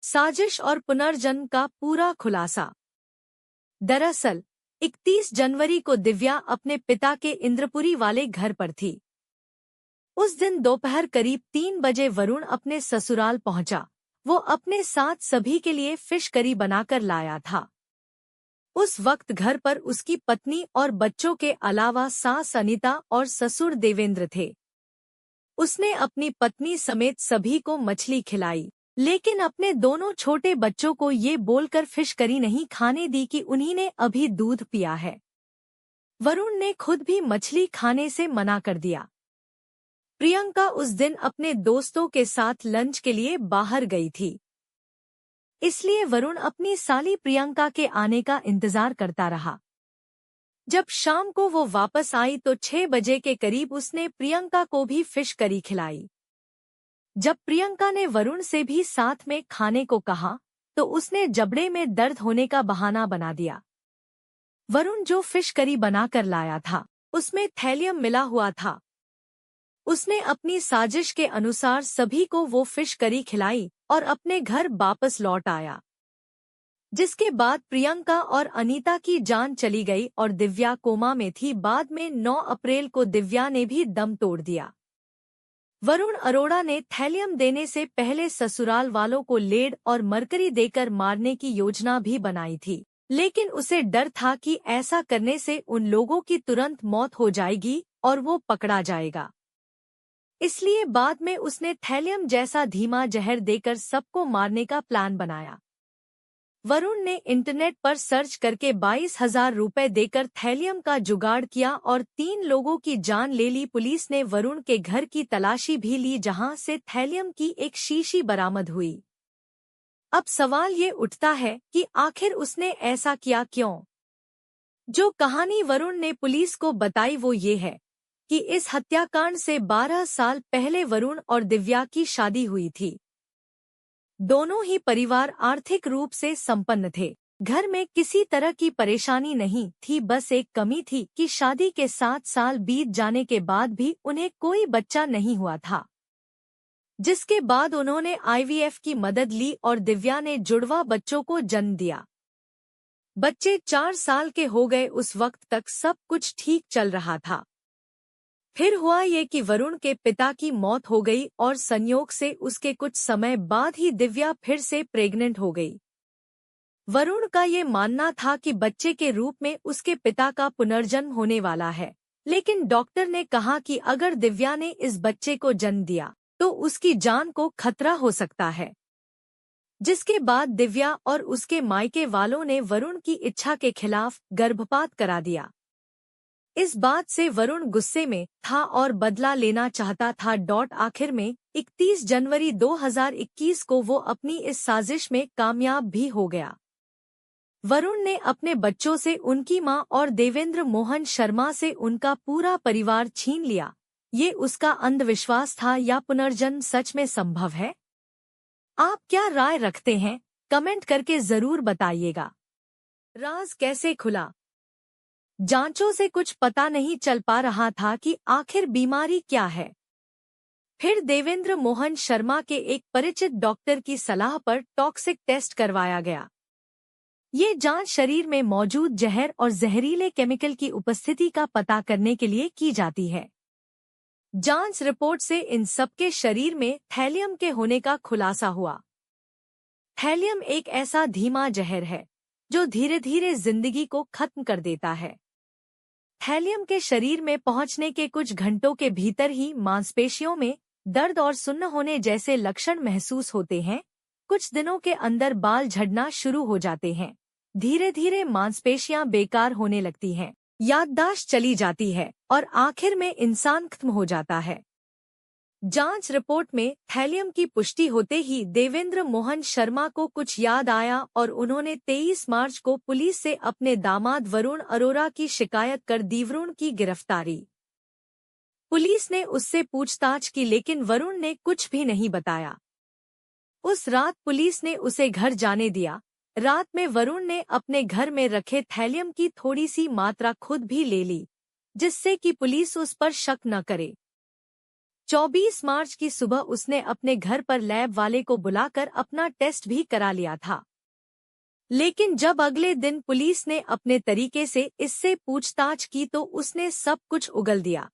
साजिश और पुनर्जन्म का पूरा खुलासा। दरअसल 31 जनवरी को दिव्या अपने पिता के इंद्रपुरी वाले घर पर थी। उस दिन दोपहर करीब 3 बजे वरुण अपने ससुराल पहुंचा। वो अपने साथ सभी के लिए फिश करी बनाकर लाया था। उस वक्त घर पर उसकी पत्नी और बच्चों के अलावा सास अनीता और ससुर देवेंद्र थे। उसने अपनी पत्नी समेत सभी को मछली खिलाई, लेकिन अपने दोनों छोटे बच्चों को ये बोलकर फिश करी नहीं खाने दी कि उन्हीं ने अभी दूध पिया है। वरुण ने खुद भी मछली खाने से मना कर दिया। प्रियंका उस दिन अपने दोस्तों के साथ लंच के लिए बाहर गई थी, इसलिए वरुण अपनी साली प्रियंका के आने का इंतजार करता रहा। जब शाम को वो वापस आई तो 6 बजे के करीब उसने प्रियंका को भी फिश करी खिलाई। जब प्रियंका ने वरुण से भी साथ में खाने को कहा तो उसने जबड़े में दर्द होने का बहाना बना दिया। वरुण जो फिश करी बनाकर लाया था उसमें थैलियम मिला हुआ था। उसने अपनी साजिश के अनुसार सभी को वो फिश करी खिलाई और अपने घर वापस लौट आया, जिसके बाद प्रियंका और अनीता की जान चली गई और दिव्या कोमा में थी। बाद में 9 अप्रैल को दिव्या ने भी दम तोड़ दिया। वरुण अरोड़ा ने थैलियम देने से पहले ससुराल वालों को लेड और मरकरी देकर मारने की योजना भी बनाई थी, लेकिन उसे डर था कि ऐसा करने से उन लोगों की तुरंत मौत हो जाएगी और वो पकड़ा जाएगा। इसलिए बाद में उसने थैलियम जैसा धीमा जहर देकर सबको मारने का प्लान बनाया। वरुण ने इंटरनेट पर सर्च करके 22,000 रुपए देकर थैलियम का जुगाड़ किया और 3 लोगों की जान ले ली। पुलिस ने वरुण के घर की तलाशी भी ली, जहां से थैलियम की एक शीशी बरामद हुई। अब सवाल ये उठता है कि आखिर उसने ऐसा किया क्यों? जो कहानी वरुण ने पुलिस को बताई वो ये है कि इस हत्याकांड से 12 साल पहले वरुण और दिव्या की शादी हुई थी। दोनों ही परिवार आर्थिक रूप से संपन्न थे। घर में किसी तरह की परेशानी नहीं थी, बस एक कमी थी कि शादी के 7 साल बीत जाने के बाद भी उन्हें कोई बच्चा नहीं हुआ था, जिसके बाद उन्होंने IVF की मदद ली और दिव्या ने जुड़वा बच्चों को जन्म दिया। बच्चे 4 साल के हो गए। उस वक्त तक सब कुछ ठीक चल रहा था। फिर हुआ ये कि वरुण के पिता की मौत हो गई और संयोग से उसके कुछ समय बाद ही दिव्या फिर से प्रेग्नेंट हो गई। वरुण का ये मानना था कि बच्चे के रूप में उसके पिता का पुनर्जन्म होने वाला है, लेकिन डॉक्टर ने कहा कि अगर दिव्या ने इस बच्चे को जन्म दिया तो उसकी जान को खतरा हो सकता है। जिसके बाद दिव्या और उसके मायके वालों ने वरुण की इच्छा के खिलाफ गर्भपात करा दिया। इस बात से वरुण गुस्से में था और बदला लेना चाहता था। आखिर में 31 जनवरी 2021 को वो अपनी इस साजिश में कामयाब भी हो गया। वरुण ने अपने बच्चों से उनकी मां और देवेंद्र मोहन शर्मा से उनका पूरा परिवार छीन लिया। ये उसका अंधविश्वास था या पुनर्जन्म सच में संभव है? आप क्या राय रखते हैं? कमेंट करके जरूर बताइएगा। राज कैसे खुला? जांचों से कुछ पता नहीं चल पा रहा था कि आखिर बीमारी क्या है। फिर देवेंद्र मोहन शर्मा के एक परिचित डॉक्टर की सलाह पर टॉक्सिक टेस्ट करवाया गया। ये जांच शरीर में मौजूद जहर और जहरीले केमिकल की उपस्थिति का पता करने के लिए की जाती है। जांच रिपोर्ट से इन सबके शरीर में थैलियम के होने का खुलासा हुआ। थैलियम एक ऐसा धीमा जहर है जो धीरे धीरे जिंदगी को खत्म कर देता है। थैलियम के शरीर में पहुंचने के कुछ घंटों के भीतर ही मांसपेशियों में दर्द और सुन्न होने जैसे लक्षण महसूस होते हैं। कुछ दिनों के अंदर बाल झड़ना शुरू हो जाते हैं। धीरे धीरे मांसपेशियां बेकार होने लगती हैं, याददाश्त चली जाती है और आखिर में इंसान खत्म हो जाता है। जांच रिपोर्ट में थैलियम की पुष्टि होते ही देवेंद्र मोहन शर्मा को कुछ याद आया और उन्होंने 23 मार्च को पुलिस से अपने दामाद वरुण अरोड़ा की शिकायत कर दी। वरुण की गिरफ्तारी। पुलिस ने उससे पूछताछ की, लेकिन वरुण ने कुछ भी नहीं बताया। उस रात पुलिस ने उसे घर जाने दिया। रात में वरुण ने अपने घर में रखे थैलियम की थोड़ी सी मात्रा खुद भी ले ली, जिससे कि पुलिस उस पर शक न करे। 24 मार्च की सुबह उसने अपने घर पर लैब वाले को बुलाकर अपना टेस्ट भी करा लिया था। लेकिन जब अगले दिन पुलिस ने अपने तरीके से इससे पूछताछ की तो उसने सब कुछ उगल दिया।